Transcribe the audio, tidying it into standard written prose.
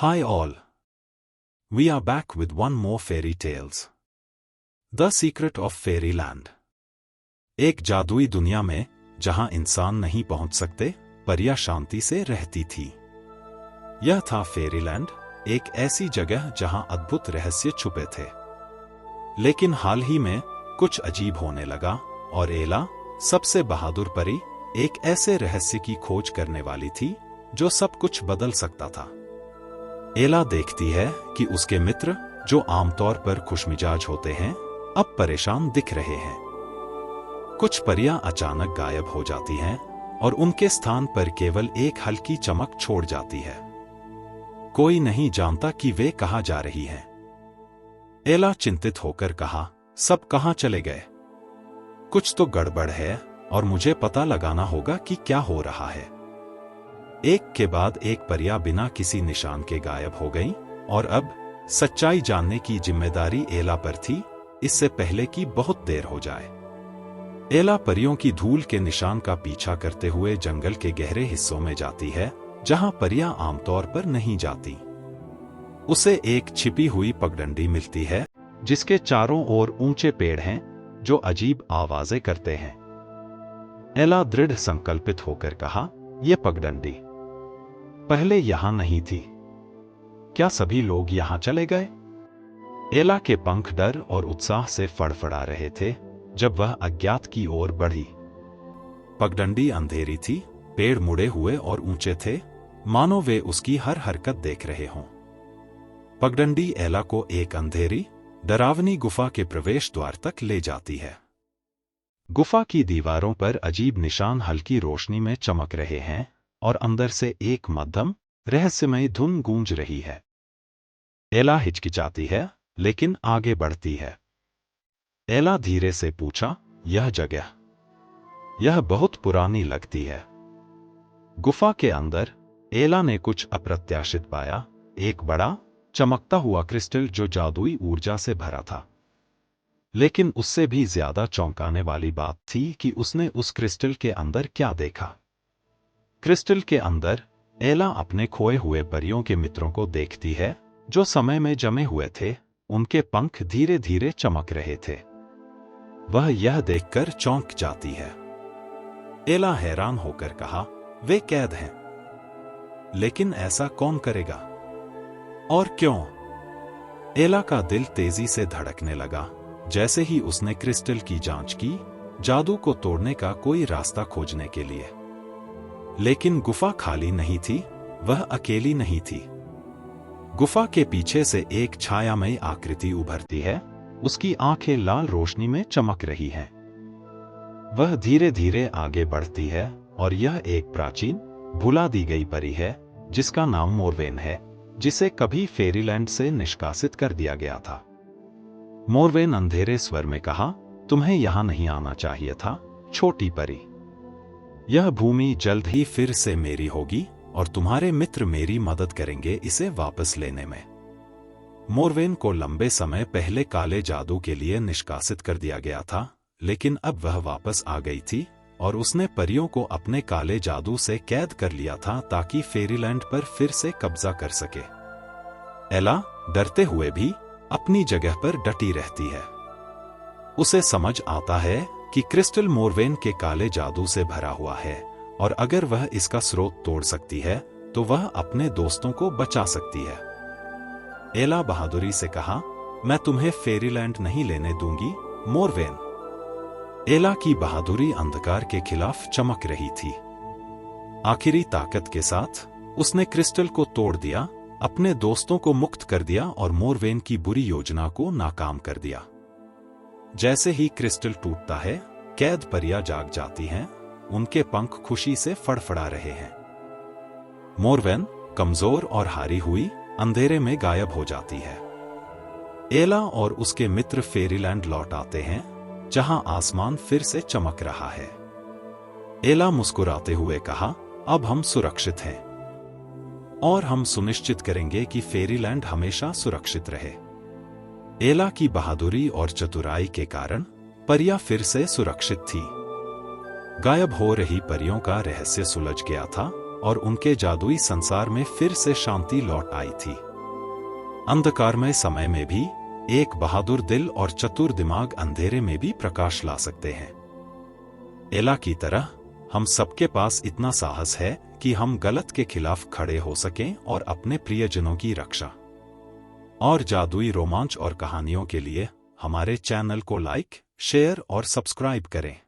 Hi all. We are back with one more fairy tales. The Secret of Fairyland. एक जादुई दुनिया में जहां इंसान नहीं पहुंच सकते, परियां शांति से रहती थी। यह था फेरीलैंड, एक ऐसी जगह जहां अद्भुत रहस्य छुपे थे। लेकिन हाल ही में कुछ अजीब होने लगा और एला, सबसे बहादुर परी, एक ऐसे रहस्य की खोज करने वाली थी जो सब कुछ बदल सकता था। एला देखती है कि उसके मित्र, जो आमतौर पर खुशमिजाज होते हैं, अब परेशान दिख रहे हैं। कुछ परियां अचानक गायब हो जाती हैं और उनके स्थान पर केवल एक हल्की चमक छोड़ जाती है। कोई नहीं जानता कि वे कहां जा रही हैं। एला चिंतित होकर कहा, सब कहां चले गए? कुछ तो गड़बड़ है और मुझे पता लगाना होगा कि क्या हो रहा है। एक के बाद एक परियां बिना किसी निशान के गायब हो गईं और अब सच्चाई जानने की जिम्मेदारी एला पर थी, इससे पहले कि बहुत देर हो जाए। एला परियों की धूल के निशान का पीछा करते हुए जंगल के गहरे हिस्सों में जाती है, जहां परियां आमतौर पर नहीं जाती। उसे एक छिपी हुई पगडंडी मिलती है, जिसके चारों ओर ऊंचे पेड़ हैं जो अजीब आवाजें करते हैं। एला दृढ़ संकल्पित होकर कहा, यह पगडंडी पहले यहां नहीं थी। क्या सभी लोग यहां चले गए? एला के पंख डर और उत्साह से फड़फड़ा रहे थे जब वह अज्ञात की ओर बढ़ी। पगडंडी अंधेरी थी, पेड़ मुड़े हुए और ऊंचे थे, मानो वे उसकी हर हरकत देख रहे हों। पगडंडी एला को एक अंधेरी, डरावनी गुफा के प्रवेश द्वार तक ले जाती है। गुफा की दीवारों पर अजीब निशान हल्की रोशनी में चमक रहे हैं और अंदर से एक मध्यम, रहस्यमयी धुन गूंज रही है। एला हिचकिचाती है, लेकिन आगे बढ़ती है। एला धीरे से पूछा, यह जगह? यह बहुत पुरानी लगती है। गुफा के अंदर एला ने कुछ अप्रत्याशित पाया, एक बड़ा, चमकता हुआ क्रिस्टल जो जादुई ऊर्जा से भरा था। लेकिन उससे भी ज्यादा चौंकाने वाली बात थी कि उसने उस क्रिस्टल के अंदर क्या देखा। क्रिस्टल के अंदर एला अपने खोए हुए परियों के मित्रों को देखती है, जो समय में जमे हुए थे, उनके पंख धीरे धीरे चमक रहे थे। वह यह देखकर चौंक जाती है। एला हैरान होकर कहा, वे कैद हैं। लेकिन ऐसा कौन करेगा? और क्यों? एला का दिल तेजी से धड़कने लगा, जैसे ही उसने क्रिस्टल की जांच की, जादू को तोड़ने का कोई रास्ता खोजने के लिए। लेकिन गुफा खाली नहीं थी, वह अकेली नहीं थी। गुफा के पीछे से एक छायामयी आकृति उभरती है, उसकी आंखें लाल रोशनी में चमक रही हैं। वह धीरे धीरे आगे बढ़ती है और यह एक प्राचीन, भुला दी गई परी है, जिसका नाम मोरवेन है, जिसे कभी फेरीलैंड से निष्कासित कर दिया गया था। मोरवेन अंधेरे स्वर में कहा, तुम्हें यहां नहीं आना चाहिए था, छोटी परी। यह भूमि जल्द ही फिर से मेरी होगी और तुम्हारे मित्र मेरी मदद करेंगे इसे वापस लेने में। मोरवेन को लंबे समय पहले काले जादू के लिए निष्कासित कर दिया गया था, लेकिन अब वह वापस आ गई थी और उसने परियों को अपने काले जादू से कैद कर लिया था ताकि फेरीलैंड पर फिर से कब्जा कर सके। एला, डरते हुए भी, अपनी जगह पर डटी रहती है। उसे समझ आता है कि क्रिस्टल मोरवेन के काले जादू से भरा हुआ है और अगर वह इसका स्रोत तोड़ सकती है तो वह अपने दोस्तों को बचा सकती है। एला बहादुरी से कहा, मैं तुम्हें फेरीलैंड नहीं लेने दूंगी, मोरवेन। एला की बहादुरी अंधकार के खिलाफ चमक रही थी। आखिरी ताकत के साथ उसने क्रिस्टल को तोड़ दिया, अपने दोस्तों को मुक्त कर दिया और मोरवेन की बुरी योजना को नाकाम कर दिया। जैसे ही क्रिस्टल टूटता है, कैद परियां जाग जाती हैं, उनके पंख खुशी से फड़फड़ा रहे हैं। मोरवेन, कमजोर और हारी हुई, अंधेरे में गायब हो जाती है। एला और उसके मित्र फेरीलैंड लौट आते हैं, जहां आसमान फिर से चमक रहा है। एला मुस्कुराते हुए कहा, अब हम सुरक्षित हैं और हम सुनिश्चित करेंगे कि फेरीलैंड हमेशा सुरक्षित रहे। एला की बहादुरी और चतुराई के कारण परियां फिर से सुरक्षित थी। गायब हो रही परियों का रहस्य सुलझ गया था और उनके जादुई संसार में फिर से शांति लौट आई थी। अंधकारमय समय में भी एक बहादुर दिल और चतुर दिमाग अंधेरे में भी प्रकाश ला सकते हैं। एला की तरह हम सबके पास इतना साहस है कि हम गलत के खिलाफ खड़े हो सकें और अपने प्रियजनों की रक्षा। और जादुई रोमांच और कहानियों के लिए हमारे चैनल को लाइक, शेयर और सब्सक्राइब करें।